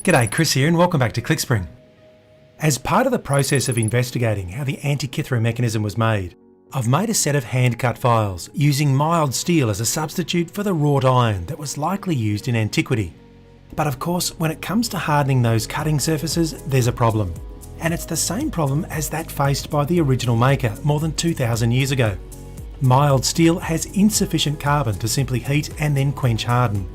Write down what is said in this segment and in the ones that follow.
G'day, Chris here and welcome back to Clickspring. As part of the process of investigating how the Antikythera mechanism was made, I've made a set of hand-cut files using mild steel as a substitute for the wrought iron that was likely used in antiquity. But of course, when it comes to hardening those cutting surfaces, there's a problem. And it's the same problem as that faced by the original maker more than 2,000 years ago. Mild steel has insufficient carbon to simply heat and then quench harden.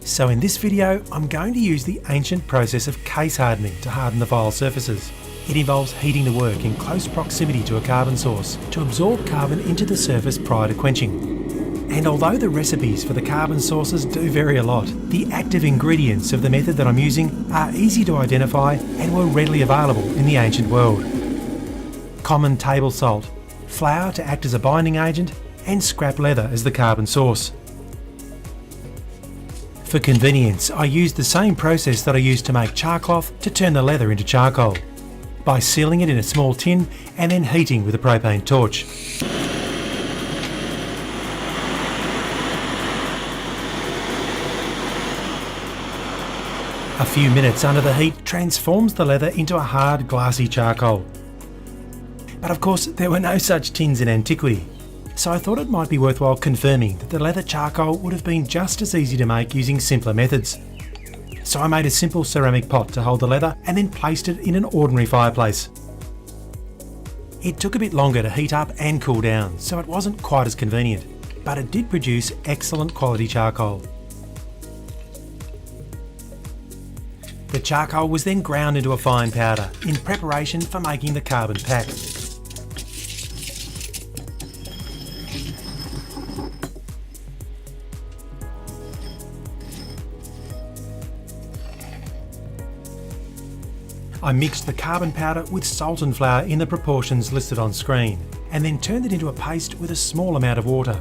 So in this video, I'm going to use the ancient process of case hardening to harden the file surfaces. It involves heating the work in close proximity to a carbon source to absorb carbon into the surface prior to quenching. And although the recipes for the carbon sources do vary a lot, the active ingredients of the method that I'm using are easy to identify and were readily available in the ancient world. Common table salt, flour to act as a binding agent, and scrap leather as the carbon source. For convenience, I used the same process that I used to make charcloth to turn the leather into charcoal, by sealing it in a small tin and then heating with a propane torch. A few minutes under the heat transforms the leather into a hard, glassy charcoal. But of course, there were no such tins in antiquity, so I thought it might be worthwhile confirming that the leather charcoal would have been just as easy to make using simpler methods. So I made a simple ceramic pot to hold the leather and then placed it in an ordinary fireplace. It took a bit longer to heat up and cool down, so it wasn't quite as convenient, but it did produce excellent quality charcoal. The charcoal was then ground into a fine powder in preparation for making the carbon pack. I mixed the carbon powder with salt and flour in the proportions listed on screen, and then turned it into a paste with a small amount of water.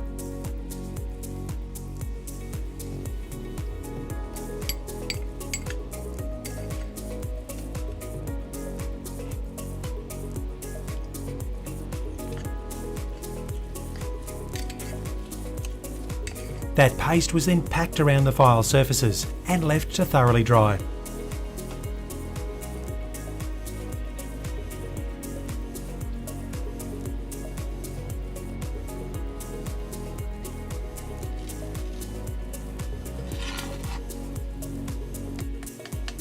That paste was then packed around the file surfaces and left to thoroughly dry.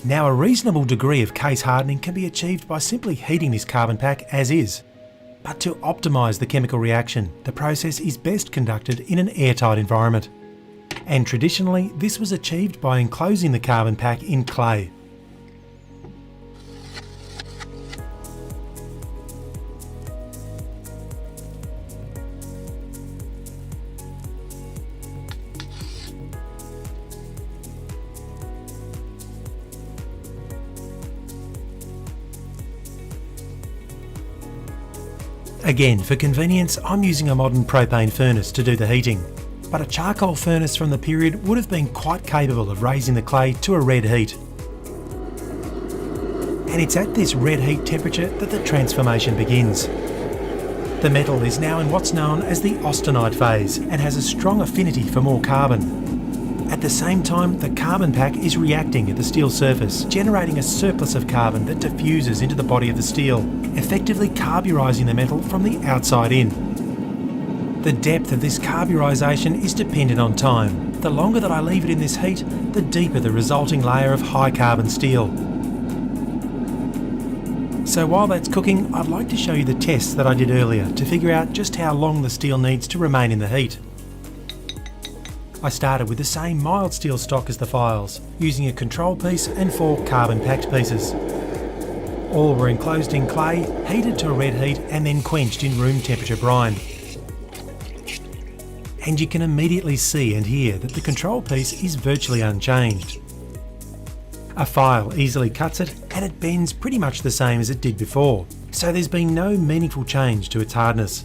Now, a reasonable degree of case hardening can be achieved by simply heating this carbon pack as is. But to optimise the chemical reaction, the process is best conducted in an airtight environment. And traditionally, this was achieved by enclosing the carbon pack in clay. Again, for convenience, I'm using a modern propane furnace to do the heating, but a charcoal furnace from the period would have been quite capable of raising the clay to a red heat. And it's at this red heat temperature that the transformation begins. The metal is now in what's known as the austenite phase and has a strong affinity for more carbon. At the same time, the carbon pack is reacting at the steel surface, generating a surplus of carbon that diffuses into the body of the steel, effectively carburising the metal from the outside in. The depth of this carburisation is dependent on time. The longer that I leave it in this heat, the deeper the resulting layer of high carbon steel. So while that's cooking, I'd like to show you the tests that I did earlier to figure out just how long the steel needs to remain in the heat. I started with the same mild steel stock as the files, using a control piece and 4 carbon packed pieces. All were enclosed in clay, heated to a red heat and then quenched in room temperature brine. And you can immediately see and hear that the control piece is virtually unchanged. A file easily cuts it and it bends pretty much the same as it did before, so there's been no meaningful change to its hardness.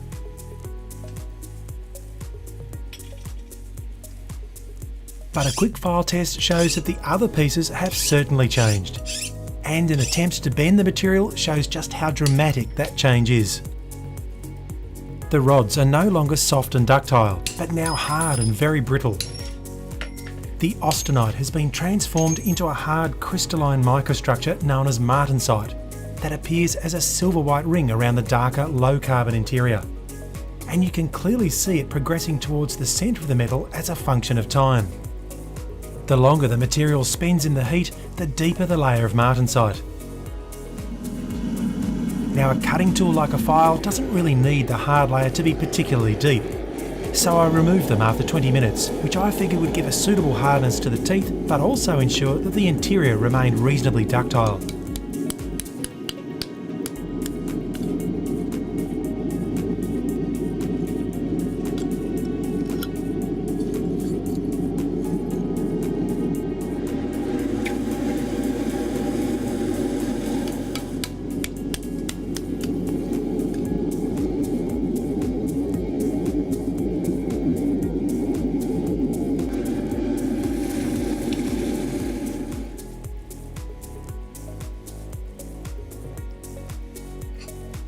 But a quick file test shows that the other pieces have certainly changed, and an attempt to bend the material shows just how dramatic that change is. The rods are no longer soft and ductile, but now hard and very brittle. The austenite has been transformed into a hard crystalline microstructure known as martensite that appears as a silver-white ring around the darker, low-carbon interior. And you can clearly see it progressing towards the centre of the metal as a function of time. The longer the material spends in the heat, the deeper the layer of martensite. Now, a cutting tool like a file doesn't really need the hard layer to be particularly deep, so I removed them after 20 minutes, which I figured would give a suitable hardness to the teeth, but also ensure that the interior remained reasonably ductile.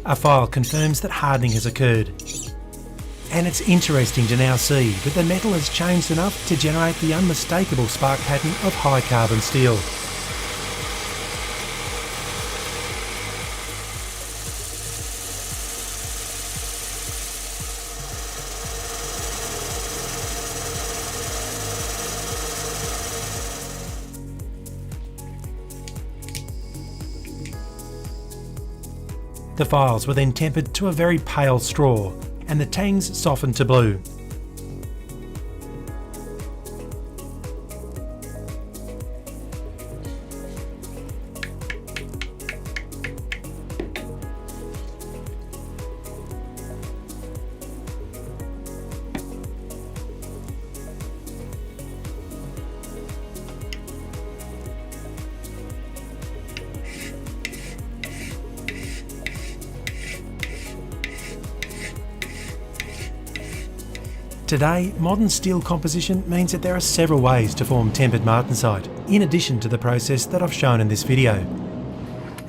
A file confirms that hardening has occurred. And it's interesting to now see that the metal has changed enough to generate the unmistakable spark pattern of high carbon steel. The files were then tempered to a very pale straw, and the tangs softened to blue. Today, modern steel composition means that there are several ways to form tempered martensite, in addition to the process that I've shown in this video.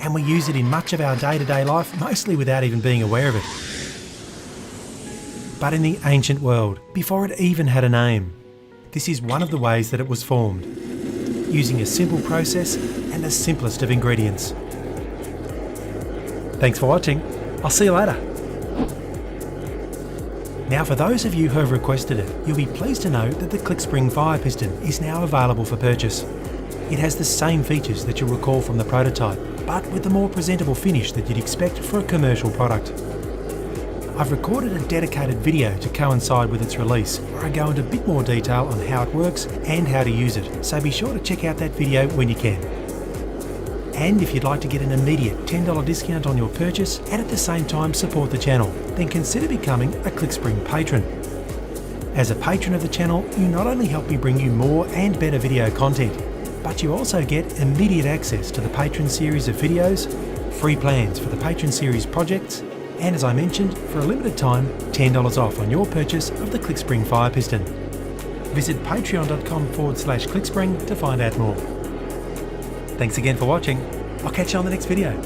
And we use it in much of our day-to-day life, mostly without even being aware of it. But in the ancient world, before it even had a name, this is one of the ways that it was formed, using a simple process and the simplest of ingredients. Thanks for watching. I'll see you later. Now, for those of you who have requested it, you'll be pleased to know that the Clickspring fire piston is now available for purchase. It has the same features that you'll recall from the prototype, but with the more presentable finish that you'd expect for a commercial product. I've recorded a dedicated video to coincide with its release, where I go into a bit more detail on how it works and how to use it, so be sure to check out that video when you can. And if you'd like to get an immediate $10 discount on your purchase and at the same time support the channel, then consider becoming a Clickspring patron. As a patron of the channel, you not only help me bring you more and better video content, but you also get immediate access to the Patron series of videos, free plans for the Patron series projects, and as I mentioned, for a limited time, $10 off on your purchase of the Clickspring fire piston. Visit patreon.com/Clickspring to find out more. Thanks again for watching. I'll catch you on the next video.